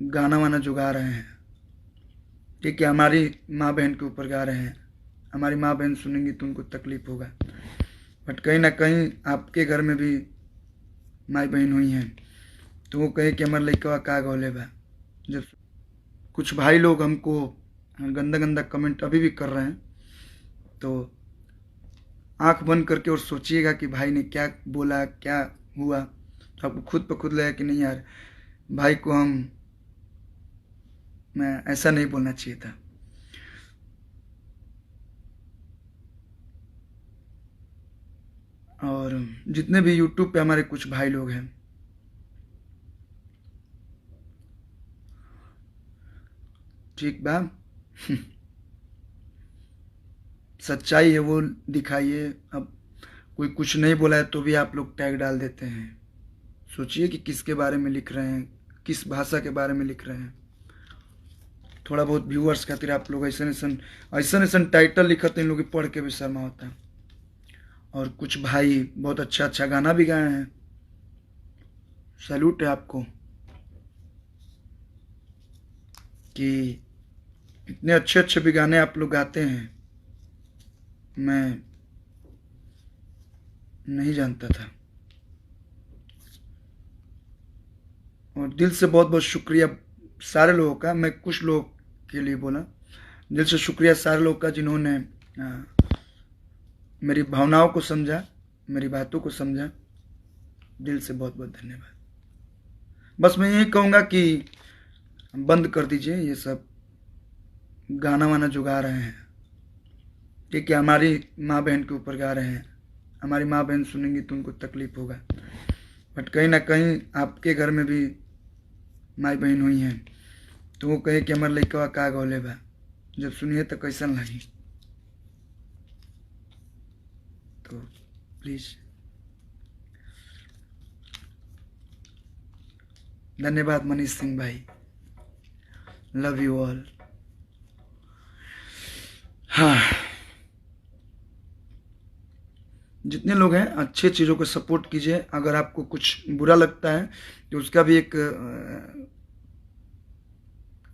गाना वाना जो गा रहे हैं, ठीक है, हमारी माँ बहन के ऊपर गा रहे हैं। हमारी माँ बहन सुनेंगी तो उनको तकलीफ होगा, बट कहीं ना कहीं आपके घर में भी माई बहन हुई हैं, तो वो कहे कि हमार लइकवा का गौले बा। जब कुछ भाई लोग हमको गंदा गंदा कमेंट अभी भी कर रहे हैं, तो आंख बंद करके और सोचिएगा कि भाई ने क्या बोला, क्या हुआ, तो आपको खुद पर खुद लगा कि नहीं यार, भाई को मैं ऐसा नहीं बोलना चाहिए था। और जितने भी यूट्यूब पे हमारे कुछ भाई लोग हैं, ठीक बा, सच्चाई है वो दिखाइए। अब कोई कुछ नहीं बोला है तो भी आप लोग टैग डाल देते हैं। सोचिए कि किसके बारे में लिख रहे हैं, किस भाषा के बारे में लिख रहे हैं। थोड़ा बहुत व्यूअर्स खातिर आप लोग ऐसा टाइटल लिखते हैं, लोग के पढ़ के भी शर्मा होता है। और कुछ भाई बहुत अच्छा अच्छा गाना भी गाए हैं, सैल्यूट है आपको कि इतने अच्छे अच्छे भी गाने आप लोग गाते हैं, मैं नहीं जानता था। और दिल से बहुत बहुत शुक्रिया सारे लोगों का, मैं कुछ लोग के लिए बोला, दिल से शुक्रिया सारे लोग का जिन्होंने मेरी भावनाओं को समझा, मेरी बातों को समझा। दिल से बहुत बहुत धन्यवाद। बस मैं यही कहूँगा कि बंद कर दीजिए ये सब गाना वाना जो गा रहे हैं, ठीक है, हमारी माँ बहन के ऊपर गा रहे हैं। हमारी माँ बहन सुनेंगी तो उनको तकलीफ होगा, बट कहीं ना कहीं आपके घर में भी माई बहन हुई हैं, तो वो कहे कि हमार लइकवा का गौले बा। जब सुनिए तो कैसन लगी, तो प्लीज़। धन्यवाद मनीष सिंह भाई, लव यू ऑल। हाँ, जितने लोग हैं अच्छे चीज़ों को सपोर्ट कीजिए। अगर आपको कुछ बुरा लगता है तो उसका भी एक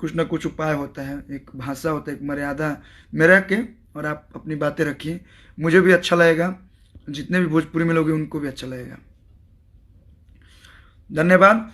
कुछ ना कुछ उपाय होता है, एक भाषा होता है, एक मर्यादा में रह के और आप अपनी बातें रखिए। मुझे भी अच्छा लगेगा, जितने भी भोजपुरी में लोग हैं उनको भी अच्छा लगेगा। धन्यवाद।